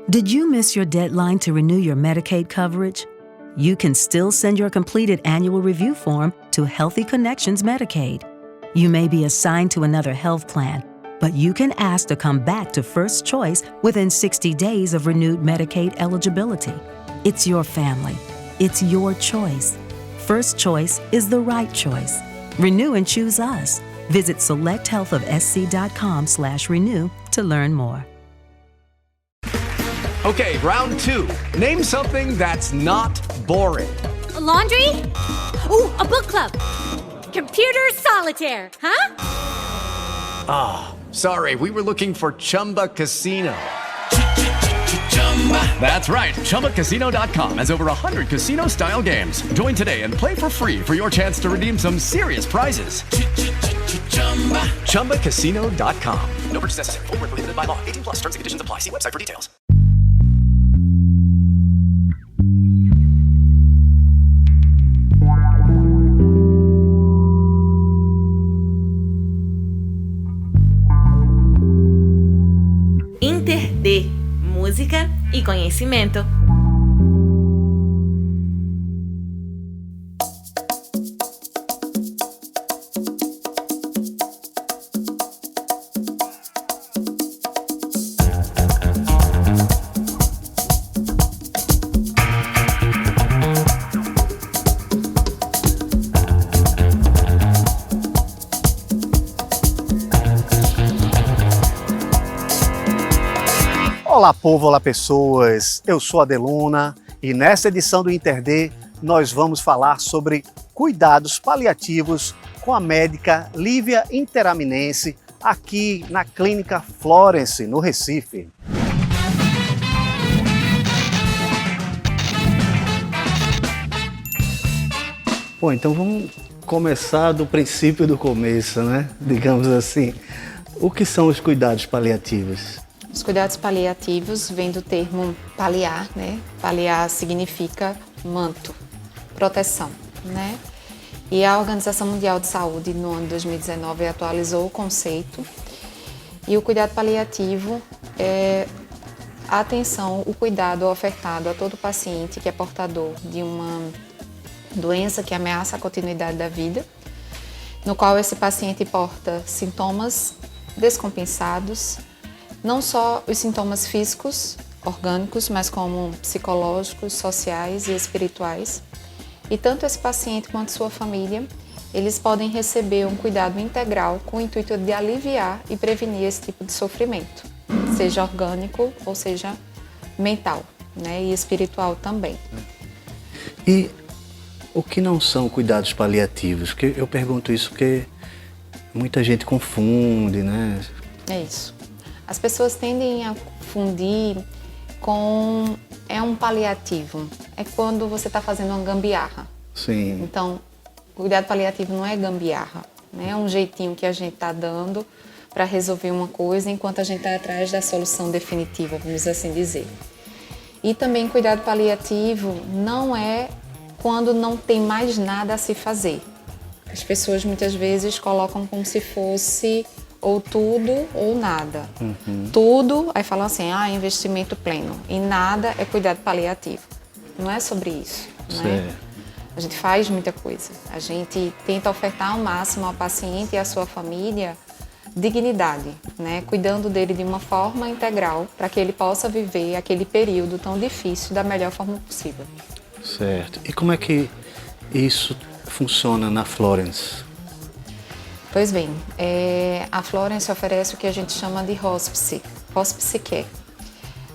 Did you miss your deadline to renew your Medicaid coverage? You can still send your completed annual review form to Healthy Connections Medicaid. You may be assigned to another health plan, but you can ask to come back to First Choice within 60 days of renewed Medicaid eligibility. It's your family. It's your choice. First Choice is the right choice. Renew and choose us. Visit selecthealthofsc.com/renew to learn more. Okay, round two. Name something that's not boring. A laundry? Ooh, a book club. Computer solitaire, huh? Sorry, we were looking for Chumba Casino. That's right. ChumbaCasino.com has over 100 casino-style games. Join today and play for free for your chance to redeem some serious prizes. ChumbaCasino.com. No purchase necessary. Void where prohibited by law. 18+ terms and conditions apply. See website for details. InterD, música e conhecimento. Olá povo, olá pessoas, eu sou a Deluna e nessa edição do InterD nós vamos falar sobre cuidados paliativos com a médica Lívia Interaminense aqui na Clínica Florence, no Recife. Bom, então vamos começar do princípio do começo, né? Digamos assim. O que são os cuidados paliativos? Os cuidados paliativos vêm do termo paliar, né? Paliar significa manto, proteção, né? E a Organização Mundial de Saúde, no ano de 2019, atualizou o conceito. E o cuidado paliativo é a atenção, o cuidado ofertado a todo paciente que é portador de uma doença que ameaça a continuidade da vida, no qual esse paciente porta sintomas descompensados, não só os sintomas físicos, orgânicos, mas como psicológicos, sociais e espirituais. E tanto esse paciente quanto sua família, eles podem receber um cuidado integral com o intuito de aliviar e prevenir esse tipo de sofrimento, seja orgânico ou seja mental, né? E espiritual também. E o que não são cuidados paliativos? Porque eu pergunto isso porque muita gente confunde, né? É isso. As pessoas tendem a confundir com um paliativo. É quando você está fazendo uma gambiarra. Sim. Então, o cuidado paliativo não é gambiarra, né? É um jeitinho que a gente está dando para resolver uma coisa enquanto a gente está atrás da solução definitiva, vamos assim dizer. E também cuidado paliativo não é quando não tem mais nada a se fazer. As pessoas muitas vezes colocam como se fosse ou tudo ou nada. Tudo, aí falam assim, investimento pleno. E nada é cuidado paliativo. Não é sobre isso, né? A gente faz muita coisa. A gente tenta ofertar ao máximo ao paciente e à sua família dignidade, né? Cuidando dele de uma forma integral para que ele possa viver aquele período tão difícil da melhor forma possível. Certo. E como é que isso funciona na Florence? Pois bem, a Florence oferece o que a gente chama de hospice care.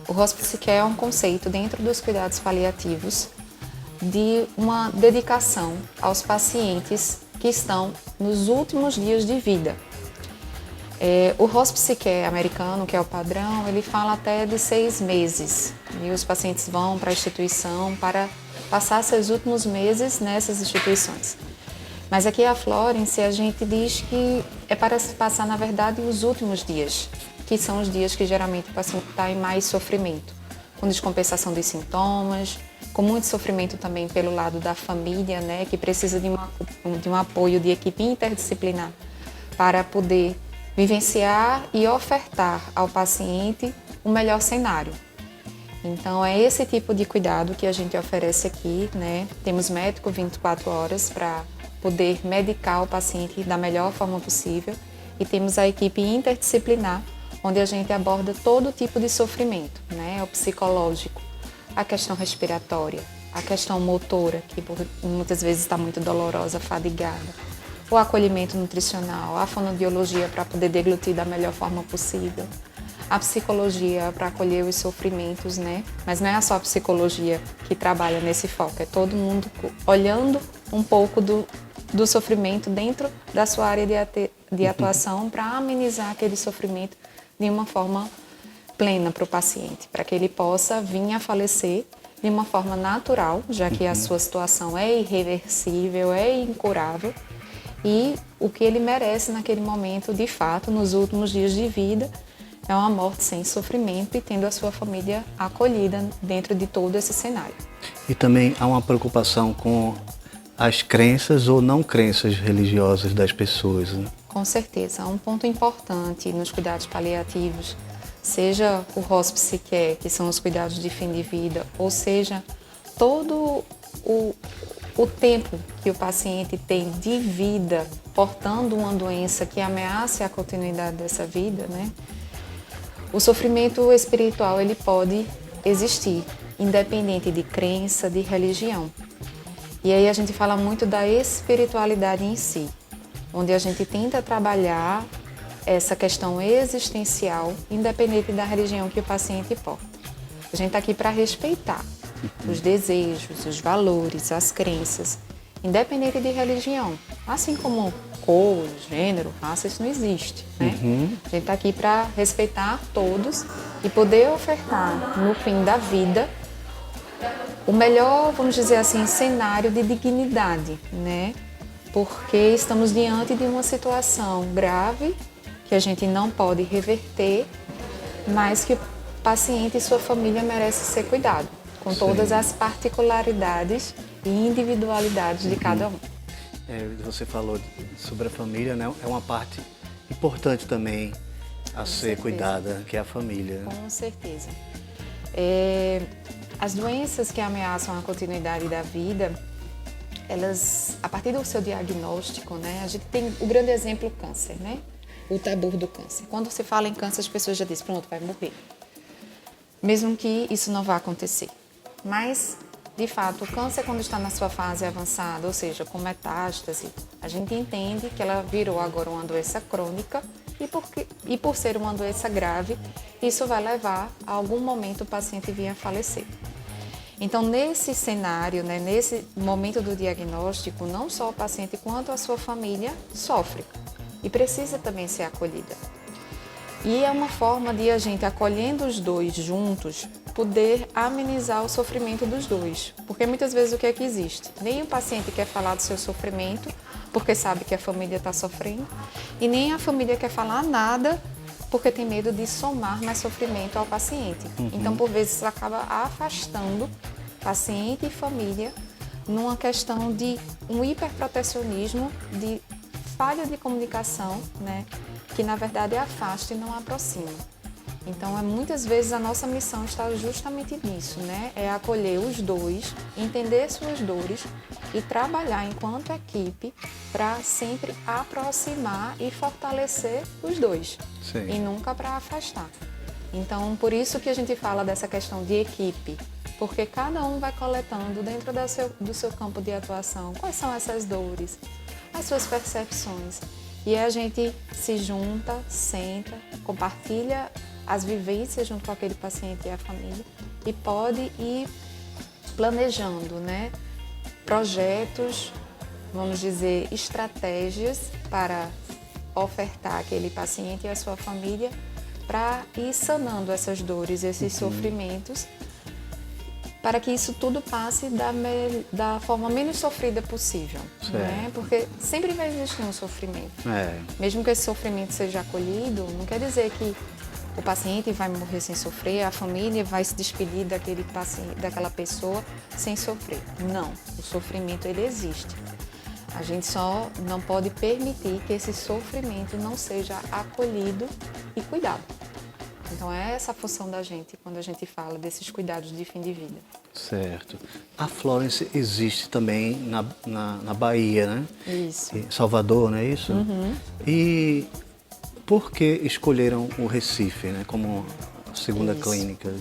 O hospice care é um conceito dentro dos cuidados paliativos de uma dedicação aos pacientes que estão nos últimos dias de vida. O hospice care americano, que é o padrão, ele fala até de 6 meses. E os pacientes vão para a instituição para passar seus últimos meses nessas instituições. Mas aqui a Florence, a gente diz que é para se passar, na verdade, os últimos dias, que são os dias que geralmente o paciente está em mais sofrimento, com descompensação dos sintomas, com muito sofrimento também pelo lado da família, né, que precisa de um apoio de equipe interdisciplinar para poder vivenciar e ofertar ao paciente o melhor cenário. Então, é esse tipo de cuidado que a gente oferece aqui, né? Temos médico 24 horas para poder medicar o paciente da melhor forma possível e temos a equipe interdisciplinar, onde a gente aborda todo tipo de sofrimento, né? O psicológico, a questão respiratória, a questão motora, que muitas vezes está muito dolorosa, fadigada, o acolhimento nutricional, a fonoaudiologia para poder deglutir da melhor forma possível, a psicologia para acolher os sofrimentos, né? Mas não é só a psicologia que trabalha nesse foco, é todo mundo olhando um pouco do sofrimento dentro da sua área de atuação para amenizar aquele sofrimento de uma forma plena para o paciente, para que ele possa vir a falecer de uma forma natural, já que a sua situação é irreversível, é incurável, e o que ele merece naquele momento, de fato, nos últimos dias de vida, é uma morte sem sofrimento e tendo a sua família acolhida dentro de todo esse cenário. E também há uma preocupação com as crenças ou não crenças religiosas das pessoas, né? Com certeza, um ponto importante nos cuidados paliativos, seja o hospice care, que são os cuidados de fim de vida, ou seja, todo o tempo que o paciente tem de vida portando uma doença que ameace a continuidade dessa vida, né? O sofrimento espiritual ele pode existir, independente de crença, de religião. E aí a gente fala muito da espiritualidade em si, onde a gente tenta trabalhar essa questão existencial, independente da religião que o paciente porta. A gente está aqui para respeitar os desejos, os valores, as crenças, independente de religião. Assim como cor, gênero, raça, isso não existe, né? A gente está aqui para respeitar todos e poder ofertar, no fim da vida, o melhor, vamos dizer assim, cenário de dignidade, né? Porque estamos diante de uma situação grave que a gente não pode reverter, mas que o paciente e sua família merecem ser cuidados, com todas as particularidades e individualidades de cada um. Você falou sobre a família, né? É uma parte importante também a ser cuidada, que é a família. Com certeza. As doenças que ameaçam a continuidade da vida, elas, a partir do seu diagnóstico, né? A gente tem o grande exemplo, o câncer, né? O tabu do câncer. Quando se fala em câncer, as pessoas já dizem, pronto, vai morrer. Mesmo que isso não vá acontecer. Mas, de fato, o câncer, quando está na sua fase avançada, ou seja, com metástase, a gente entende que ela virou agora uma doença crônica e por ser uma doença grave, isso vai levar a algum momento o paciente vir a falecer. Então, nesse cenário, né, nesse momento do diagnóstico, não só o paciente quanto a sua família sofre e precisa também ser acolhida. E é uma forma de a gente, acolhendo os dois juntos, poder amenizar o sofrimento dos dois. Porque muitas vezes o que é que existe? Nem o paciente quer falar do seu sofrimento, porque sabe que a família está sofrendo, e nem a família quer falar nada, porque tem medo de somar mais sofrimento ao paciente. Então, por vezes, isso acaba afastando paciente e família numa questão de um hiperprotecionismo, de falha de comunicação, né, que na verdade afasta e não aproxima. Então, muitas vezes a nossa missão está justamente nisso, né? É acolher os dois, entender suas dores e trabalhar enquanto equipe para sempre aproximar e fortalecer os dois. Sim. E nunca para afastar. Então, por isso que a gente fala dessa questão de equipe, porque cada um vai coletando dentro do seu campo de atuação quais são essas dores, as suas percepções. E a gente se junta, senta, compartilha as vivências junto com aquele paciente e a família e pode ir planejando, né, projetos, vamos dizer, estratégias para ofertar àquele paciente e à sua família para ir sanando essas dores, esses sofrimentos, para que isso tudo passe da forma menos sofrida possível, né? Porque sempre vai existir um sofrimento. Mesmo que esse sofrimento seja acolhido, não quer dizer que o paciente vai morrer sem sofrer, a família vai se despedir daquele paciente, daquela pessoa sem sofrer. Não, o sofrimento ele existe. A gente só não pode permitir que esse sofrimento não seja acolhido e cuidado. Então é essa a função da gente quando a gente fala desses cuidados de fim de vida. Certo. A Florence existe também na Bahia, né? Isso. Em Salvador, não é isso? E por que escolheram o Recife, né, como segunda Isso. clínica?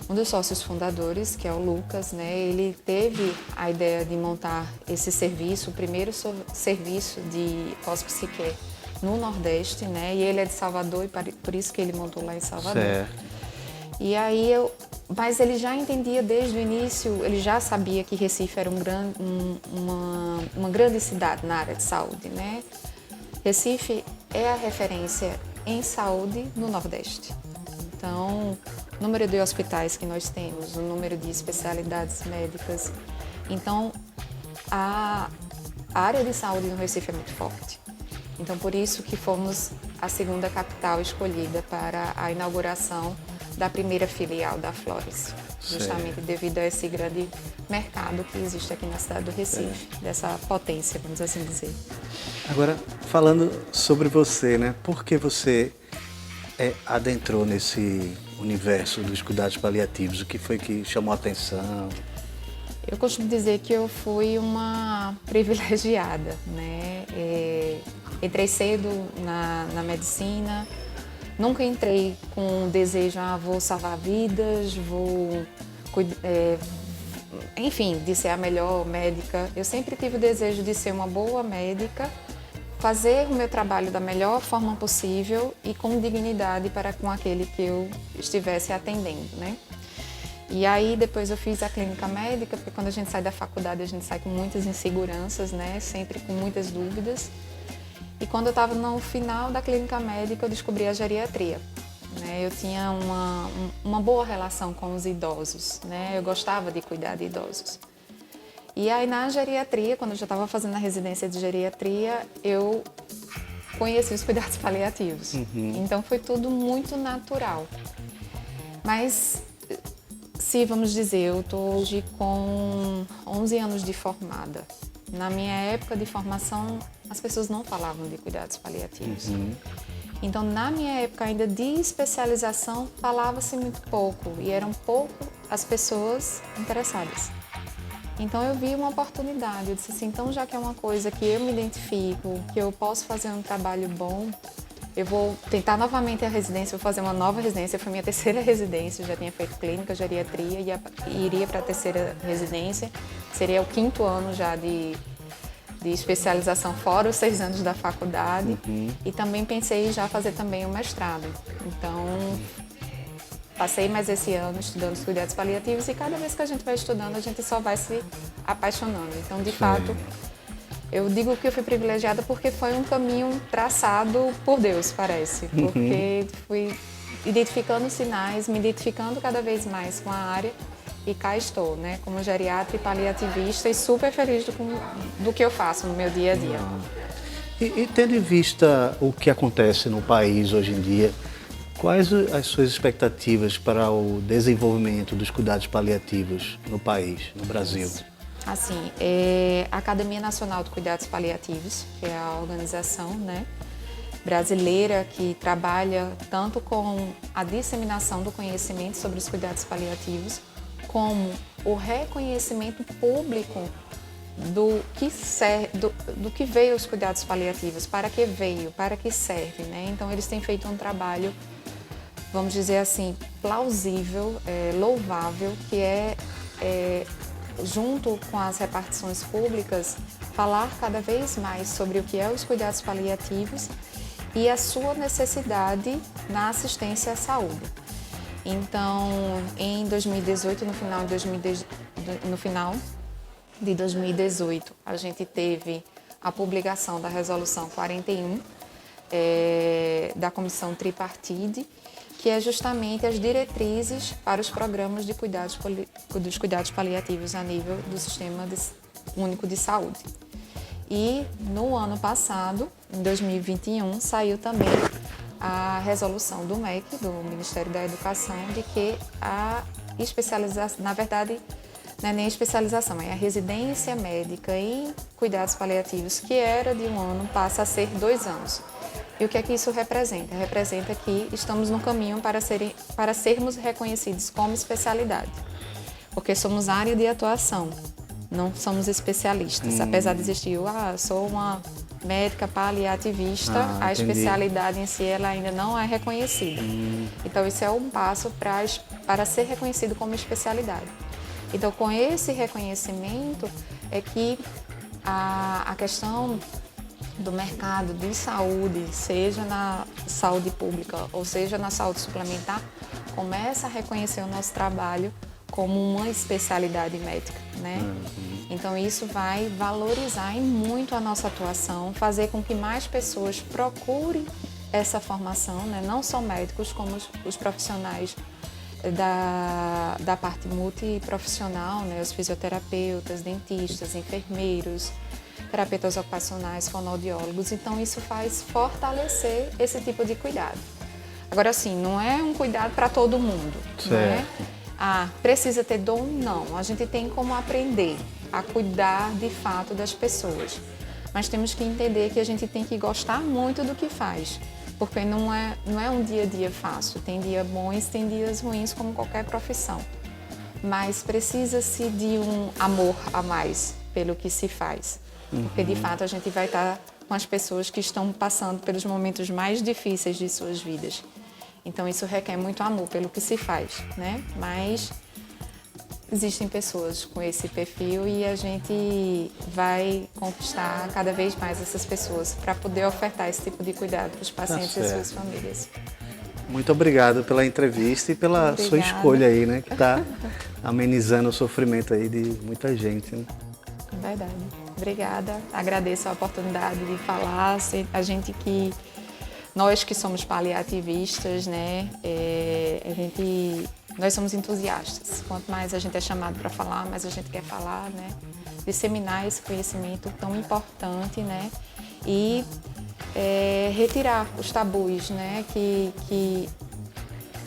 Um dos sócios fundadores, que é o Lucas, né, ele teve a ideia de montar esse serviço, o primeiro serviço de hospice care no Nordeste, né, e ele é de Salvador e por isso que ele montou lá em Salvador. Certo. E aí mas ele já entendia desde o início, ele já sabia que Recife era uma grande cidade na área de saúde, né? Recife é a referência em saúde no Nordeste. Então, o número de hospitais que nós temos, o número de especialidades médicas. Então, a área de saúde no Recife é muito forte. Então, por isso que fomos a segunda capital escolhida para a inauguração da primeira filial da Florence, justamente devido a esse grande mercado que existe aqui na cidade do Recife, dessa potência, vamos assim dizer. Agora, falando sobre você, né? Por que você adentrou nesse universo dos cuidados paliativos? O que foi que chamou a atenção? Eu costumo dizer que eu fui uma privilegiada, né? Entrei cedo na medicina, nunca entrei com o desejo, vou salvar vidas, enfim, de ser a melhor médica. Eu sempre tive o desejo de ser uma boa médica, fazer o meu trabalho da melhor forma possível e com dignidade para com aquele que eu estivesse atendendo, né? E aí depois eu fiz a clínica médica, porque quando a gente sai da faculdade a gente sai com muitas inseguranças, né? Sempre com muitas dúvidas. E quando eu estava no final da clínica médica eu descobri a geriatria, né? Eu tinha uma boa relação com os idosos, né? Eu gostava de cuidar de idosos. E aí na geriatria, quando eu já estava fazendo a residência de geriatria, eu conheci os cuidados paliativos. Então foi tudo muito natural. Mas, se vamos dizer, eu estou hoje com 11 anos de formada. Na minha época de formação, as pessoas não falavam de cuidados paliativos. Então, na minha época ainda de especialização, falava-se muito pouco e eram pouco as pessoas interessadas. Então eu vi uma oportunidade, eu disse assim, então já que é uma coisa que eu me identifico, que eu posso fazer um trabalho bom, eu vou tentar novamente a residência, vou fazer uma nova residência, foi minha terceira residência, eu já tinha feito clínica, geriatria e iria para a terceira residência, seria o 5º ano já de especialização fora os 6 anos da faculdade e também pensei em já fazer também o mestrado. Então, passei mais esse ano estudando os cuidados paliativos e cada vez que a gente vai estudando, a gente só vai se apaixonando. Então, de fato, eu digo que eu fui privilegiada porque foi um caminho traçado por Deus, parece. Porque fui identificando sinais, me identificando cada vez mais com a área e cá estou, né, como geriatra e paliativista e super feliz do que eu faço no meu dia a dia. E tendo em vista o que acontece no país hoje em dia, quais as suas expectativas para o desenvolvimento dos cuidados paliativos no país, no Brasil? Assim, a Academia Nacional de Cuidados Paliativos, que é a organização, né, brasileira que trabalha tanto com a disseminação do conhecimento sobre os cuidados paliativos, como o reconhecimento público do que veio os cuidados paliativos, para que veio, para que serve, né? Então, eles têm feito um trabalho, vamos dizer assim, plausível, louvável, que junto com as repartições públicas, falar cada vez mais sobre o que é os cuidados paliativos e a sua necessidade na assistência à saúde. Então, em 2018, no final de 2018, a gente teve a publicação da Resolução 41 da Comissão Tripartite, que é justamente as diretrizes para os programas de dos cuidados paliativos a nível do Sistema Único de Saúde. E no ano passado, em 2021, saiu também a resolução do MEC, do Ministério da Educação, de que a especialização, na verdade, não é nem a especialização, é a residência médica em cuidados paliativos, que era de 1 ano, passa a ser 2 anos. E o que é que isso representa? Representa que estamos no caminho para sermos reconhecidos como especialidade, porque somos área de atuação, não somos especialistas. Apesar de existir, sou uma médica paliativista, a entendi. especialidade em si ela ainda não é reconhecida. Então, isso é um passo para ser reconhecido como especialidade. Então, com esse reconhecimento é que a questão do mercado de saúde, seja na saúde pública ou seja na saúde suplementar, começa a reconhecer o nosso trabalho como uma especialidade médica, né? Então isso vai valorizar muito a nossa atuação, fazer com que mais pessoas procurem essa formação, né? Não só médicos, como os profissionais da parte multiprofissional, né? Os fisioterapeutas, dentistas, enfermeiros, terapeutas ocupacionais, fonoaudiólogos. Então, isso faz fortalecer esse tipo de cuidado. Agora, assim, não é um cuidado para todo mundo, né? Precisa ter dom? Não. A gente tem como aprender a cuidar, de fato, das pessoas. Mas temos que entender que a gente tem que gostar muito do que faz, porque não é um dia a dia fácil. Tem dias bons, tem dias ruins, como qualquer profissão. Mas precisa-se de um amor a mais pelo que se faz. Porque, de fato, a gente vai estar com as pessoas que estão passando pelos momentos mais difíceis de suas vidas. Então, isso requer muito amor pelo que se faz, né? Mas existem pessoas com esse perfil e a gente vai conquistar cada vez mais essas pessoas para poder ofertar esse tipo de cuidado para os pacientes e suas famílias. Muito obrigado pela entrevista e pela sua escolha aí, né? Que está amenizando o sofrimento aí de muita gente, né? Verdade. Obrigada. Agradeço a oportunidade de falar. Nós que somos paliativistas, né? Nós somos entusiastas. Quanto mais a gente é chamado para falar, mais a gente quer falar, né? Disseminar esse conhecimento tão importante, né? E retirar os tabus, né? Que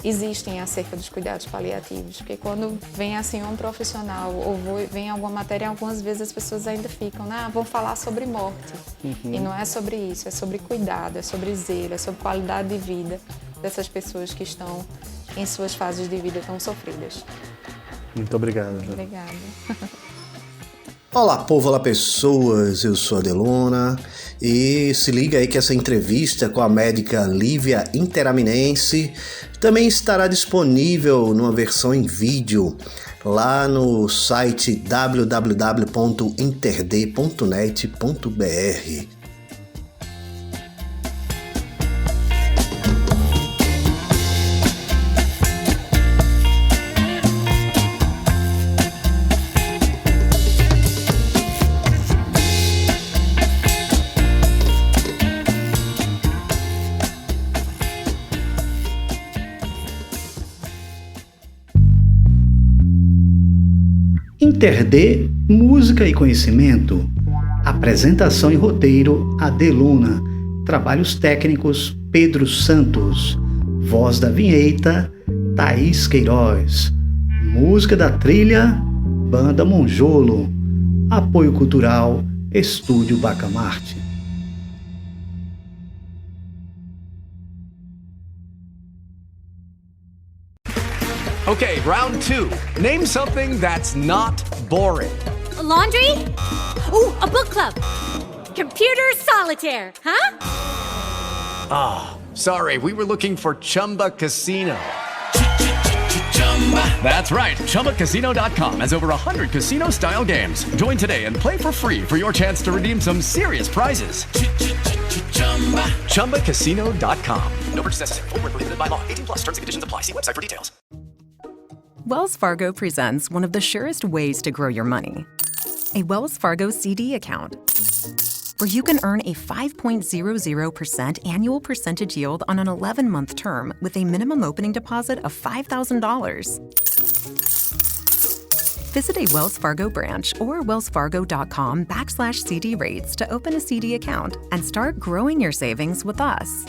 existem acerca dos cuidados paliativos, porque quando vem assim um profissional ou vem alguma matéria, algumas vezes as pessoas ainda ficam, vão falar sobre morte. E não é sobre isso, é sobre cuidado, é sobre zelo, é sobre qualidade de vida dessas pessoas que estão em suas fases de vida tão sofridas. Muito obrigado. Obrigada. Olá, povo, olá, pessoas, eu sou a Deluna e se liga aí que essa entrevista com a médica Lívia Interaminense também estará disponível numa versão em vídeo lá no site www.interd.net.br. InterD, música e conhecimento. Apresentação e roteiro, Adeluna. Trabalhos técnicos, Pedro Santos. Voz da vinheta, Thaís Queiroz. Música da trilha, Banda Monjolo. Apoio cultural, Estúdio Bacamarte. Okay, round 2. Name something that's not boring. A laundry? Ooh, a book club. Computer solitaire, huh? Sorry, we were looking for Chumba Casino. That's right. ChumbaCasino.com has over 100 casino-style games. Join today and play for free for your chance to redeem some serious prizes. ChumbaCasino.com. No purchase necessary. Void where prohibited by law. 18 plus. Terms and conditions apply. See website for details. Wells Fargo presents one of the surest ways to grow your money. A Wells Fargo CD account, where you can earn a 5.00% annual percentage yield on an 11-month term with a minimum opening deposit of $5,000. Visit a Wells Fargo branch or wellsfargo.com/CD rates to open a CD account and start growing your savings with us.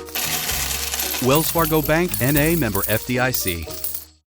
Wells Fargo Bank, N.A., member FDIC.